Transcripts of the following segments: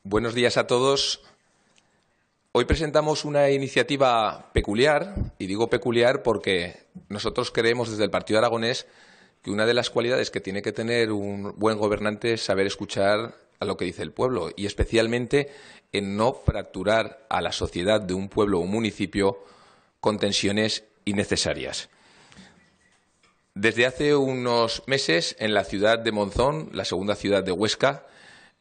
Buenos días a todos. Hoy presentamos una iniciativa peculiar, y digo peculiar porque nosotros creemos desde el Partido Aragonés que una de las cualidades que tiene que tener un buen gobernante es saber escuchar a lo que dice el pueblo, y especialmente en no fracturar a la sociedad de un pueblo o un municipio con tensiones innecesarias. Desde hace unos meses, en la ciudad de Monzón, la segunda ciudad de Huesca,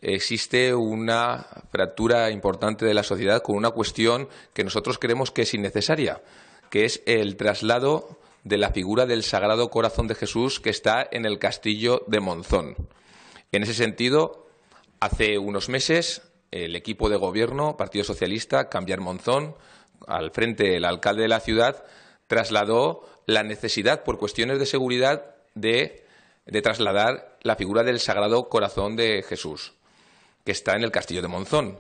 existe una fractura importante de la sociedad con una cuestión que nosotros creemos que es innecesaria, que es el traslado de la figura del Sagrado Corazón de Jesús que está en el castillo de Monzón. En ese sentido, hace unos meses, el equipo de gobierno, Partido Socialista, Canviar Monzón, al frente el alcalde de la ciudad, trasladó la necesidad, por cuestiones de seguridad, de trasladar la figura del Sagrado Corazón de Jesús, que está en el castillo de Monzón.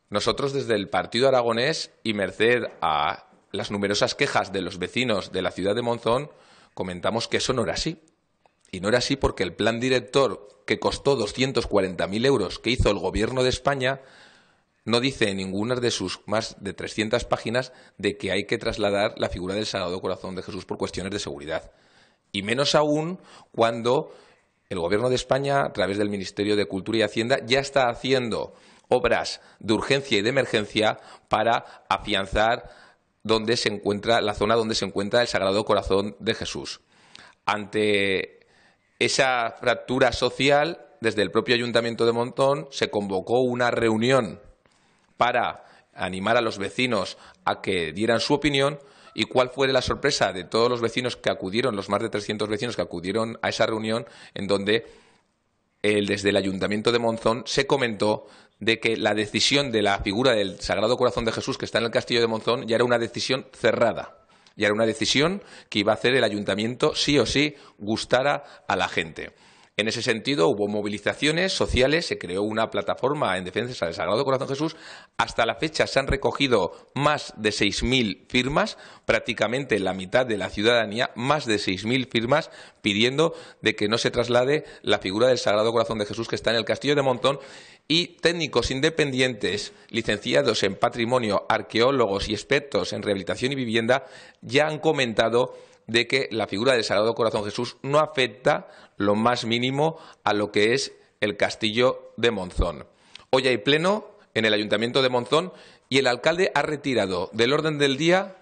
Nosotros, desde el Partido Aragonés, y merced a las numerosas quejas de los vecinos de la ciudad de Monzón, comentamos que eso no era así. Y no era así porque el plan director, que costó 240.000 euros, que hizo el Gobierno de España, no dice en ninguna de sus más de 300 páginas de que hay que trasladar la figura del Sagrado Corazón de Jesús por cuestiones de seguridad. Y menos aún cuando el Gobierno de España, a través del Ministerio de Cultura y Hacienda, ya está haciendo obras de urgencia y de emergencia para afianzar donde se encuentra la zona donde se encuentra el Sagrado Corazón de Jesús. Ante esa fractura social, desde el propio Ayuntamiento de Monzón se convocó una reunión para animar a los vecinos a que dieran su opinión. ¿Y cuál fue la sorpresa de todos los vecinos que acudieron, los más de 300 vecinos que acudieron a esa reunión, en donde desde el Ayuntamiento de Monzón se comentó de que la decisión de la figura del Sagrado Corazón de Jesús que está en el castillo de Monzón ya era una decisión cerrada, ya era una decisión que iba a hacer el Ayuntamiento sí o sí, gustara a la gente? En ese sentido, hubo movilizaciones sociales, se creó una plataforma en defensa del Sagrado Corazón de Jesús. Hasta la fecha se han recogido más de 6.000 firmas, prácticamente la mitad de la ciudadanía, más de 6.000 firmas pidiendo de que no se traslade la figura del Sagrado Corazón de Jesús que está en el castillo de Monzón. Y técnicos independientes, licenciados en patrimonio, arqueólogos y expertos en rehabilitación y vivienda ya han comentado de que la figura del Sagrado Corazón de Jesús no afecta lo más mínimo a lo que es el castillo de Monzón. Hoy hay pleno en el Ayuntamiento de Monzón y el alcalde ha retirado del orden del día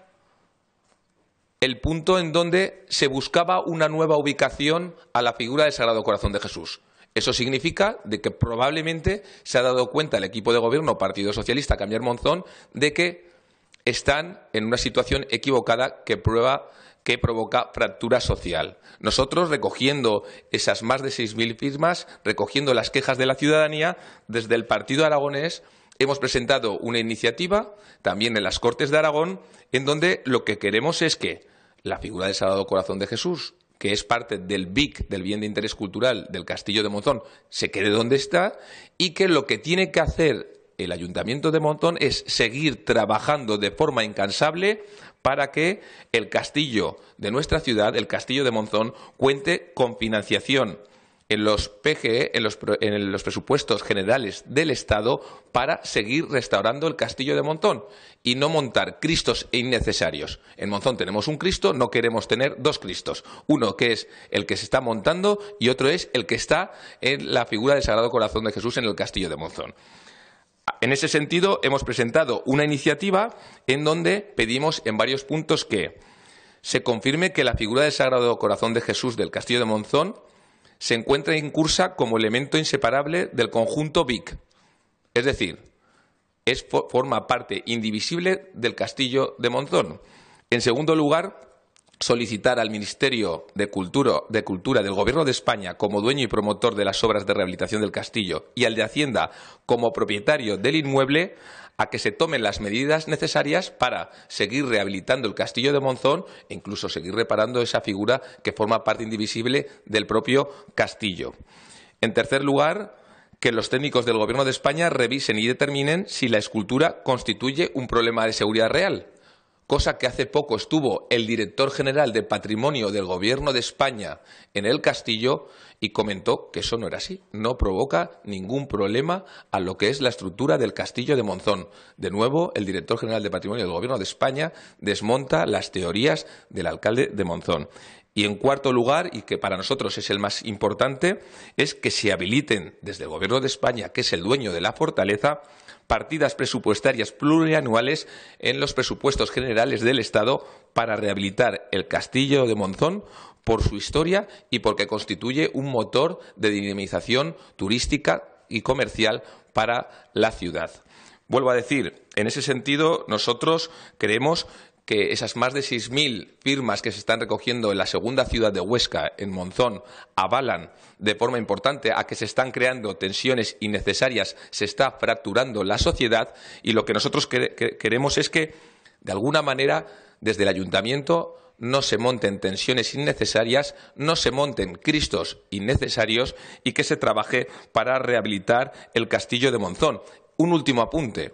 el punto en donde se buscaba una nueva ubicación a la figura del Sagrado Corazón de Jesús. Eso significa de que probablemente se ha dado cuenta el equipo de gobierno, Partido Socialista, Canviar Monzón, de que están en una situación equivocada que provoca fractura social. Nosotros, recogiendo esas más de 6.000 firmas, recogiendo las quejas de la ciudadanía, desde el Partido Aragonés hemos presentado una iniciativa, también en las Cortes de Aragón, en donde lo que queremos es que la figura del Sagrado Corazón de Jesús, que es parte del BIC, del Bien de Interés Cultural del Castillo de Monzón, se quede donde está, y que lo que tiene que hacer el Ayuntamiento de Monzón es seguir trabajando de forma incansable para que el castillo de nuestra ciudad, el castillo de Monzón, cuente con financiación en los PGE, en los presupuestos generales del Estado, para seguir restaurando el castillo de Monzón y no montar cristos innecesarios. En Monzón tenemos un Cristo, no queremos tener dos Cristos. Uno que es el que se está montando y otro es el que está en la figura del Sagrado Corazón de Jesús en el castillo de Monzón. En ese sentido, hemos presentado una iniciativa en donde pedimos en varios puntos que se confirme que la figura del Sagrado Corazón de Jesús del castillo de Monzón se encuentra incursa como elemento inseparable del conjunto BIC. Es decir, forma parte indivisible del castillo de Monzón. En segundo lugar, solicitar al Ministerio de Cultura del Gobierno de España, como dueño y promotor de las obras de rehabilitación del castillo, y al de Hacienda, como propietario del inmueble, a que se tomen las medidas necesarias para seguir rehabilitando el castillo de Monzón e incluso seguir reparando esa figura que forma parte indivisible del propio castillo. En tercer lugar, que los técnicos del Gobierno de España revisen y determinen si la escultura constituye un problema de seguridad real, cosa que hace poco estuvo el director general de Patrimonio del Gobierno de España en el castillo y comentó que eso no era así, no provoca ningún problema a lo que es la estructura del castillo de Monzón. De nuevo, el director general de Patrimonio del Gobierno de España desmonta las teorías del alcalde de Monzón. Y en cuarto lugar, y que para nosotros es el más importante, es que se habiliten desde el Gobierno de España, que es el dueño de la fortaleza, partidas presupuestarias plurianuales en los presupuestos generales del Estado para rehabilitar el castillo de Monzón por su historia y porque constituye un motor de dinamización turística y comercial para la ciudad. Vuelvo a decir, en ese sentido, nosotros creemos que esas más de 6.000 firmas que se están recogiendo en la segunda ciudad de Huesca, en Monzón, avalan de forma importante a que se están creando tensiones innecesarias, se está fracturando la sociedad y lo que nosotros queremos es que, de alguna manera, desde el ayuntamiento no se monten tensiones innecesarias, no se monten cristos innecesarios y que se trabaje para rehabilitar el castillo de Monzón. Un último apunte.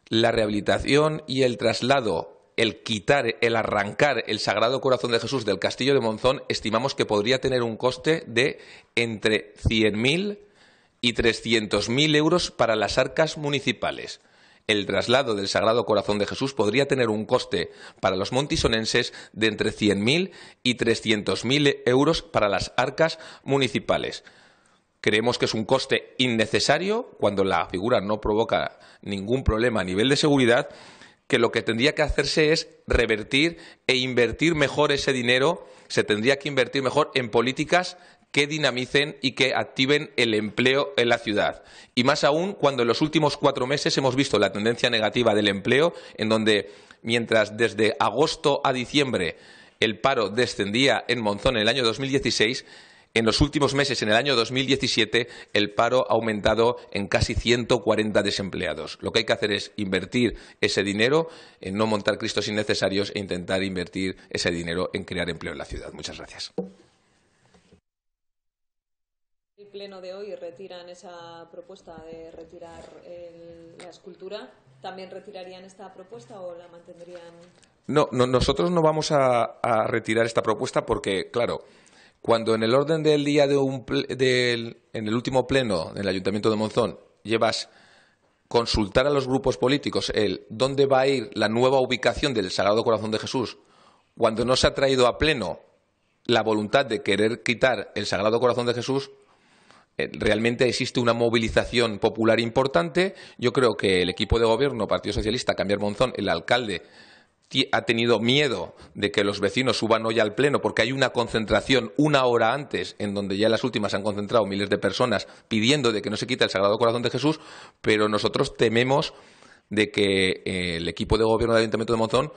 La rehabilitación y el traslado, el quitar, el arrancar el Sagrado Corazón de Jesús del Castillo de Monzón, estimamos que podría tener un coste de entre 100.000 y 300.000 euros para las arcas municipales. El traslado del Sagrado Corazón de Jesús podría tener un coste para los montisonenses de entre 100.000 y 300.000 euros para las arcas municipales. Creemos que es un coste innecesario cuando la figura no provoca ningún problema a nivel de seguridad, que lo que tendría que hacerse es revertir e invertir mejor ese dinero, se tendría que invertir mejor en políticas que dinamicen y que activen el empleo en la ciudad. Y más aún cuando en los últimos 4 meses hemos visto la tendencia negativa del empleo, en donde mientras desde agosto a diciembre el paro descendía en Monzón en el año 2016, en los últimos meses, en el año 2017, el paro ha aumentado en casi 140 desempleados. Lo que hay que hacer es invertir ese dinero en no montar cristos innecesarios e intentar invertir ese dinero en crear empleo en la ciudad. Muchas gracias. El pleno de hoy retiran esa propuesta de retirar la escultura. ¿También retirarían esta propuesta o la mantendrían? No, nosotros no vamos a retirar esta propuesta porque, claro, cuando en el orden del día en el último pleno del Ayuntamiento de Monzón llevas consultar a los grupos políticos dónde va a ir la nueva ubicación del Sagrado Corazón de Jesús, cuando no se ha traído a pleno la voluntad de querer quitar el Sagrado Corazón de Jesús, realmente existe una movilización popular importante. Yo creo que el equipo de gobierno, Partido Socialista, Cambiar Monzón, el alcalde, ha tenido miedo de que los vecinos suban hoy al pleno porque hay una concentración 1 hora antes en donde ya en las últimas se han concentrado miles de personas pidiendo de que no se quite el Sagrado Corazón de Jesús, pero nosotros tememos de que el equipo de gobierno del Ayuntamiento de Monzón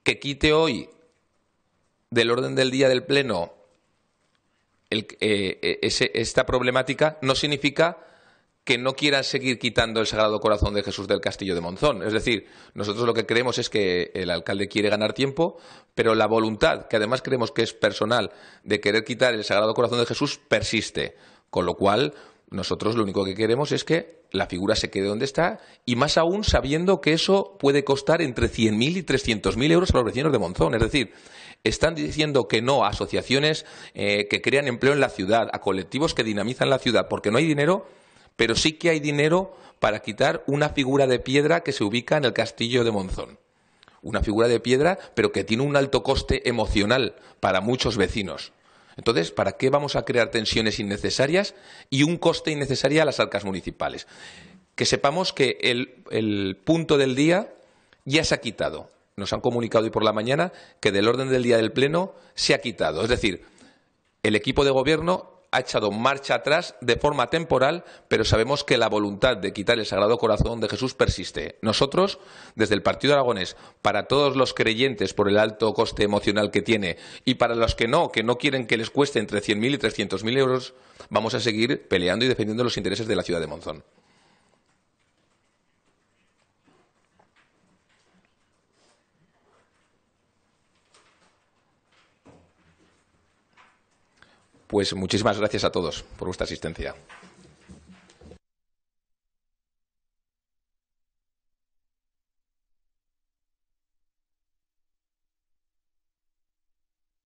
que quite hoy del orden del día del pleno esta problemática no significa que no quieran seguir quitando el Sagrado Corazón de Jesús del Castillo de Monzón. Es decir, nosotros lo que creemos es que el alcalde quiere ganar tiempo, pero la voluntad, que además creemos que es personal, de querer quitar el Sagrado Corazón de Jesús persiste. Con lo cual, nosotros lo único que queremos es que la figura se quede donde está y más aún sabiendo que eso puede costar entre 100.000 y 300.000 euros a los vecinos de Monzón. Es decir, están diciendo que no a asociaciones que crean empleo en la ciudad, a colectivos que dinamizan la ciudad, porque no hay dinero. Pero sí que hay dinero para quitar una figura de piedra que se ubica en el castillo de Monzón. Una figura de piedra, pero que tiene un alto coste emocional para muchos vecinos. Entonces, ¿para qué vamos a crear tensiones innecesarias y un coste innecesario a las arcas municipales? Que sepamos que el punto del día ya se ha quitado. Nos han comunicado hoy por la mañana que del orden del día del Pleno se ha quitado. Es decir, el equipo de gobierno ha echado marcha atrás de forma temporal, pero sabemos que la voluntad de quitar el Sagrado Corazón de Jesús persiste. Nosotros, desde el Partido Aragonés, para todos los creyentes por el alto coste emocional que tiene y para los que no quieren que les cueste entre 100.000 y 300.000 euros, vamos a seguir peleando y defendiendo los intereses de la ciudad de Monzón. Pues muchísimas gracias a todos por vuestra asistencia.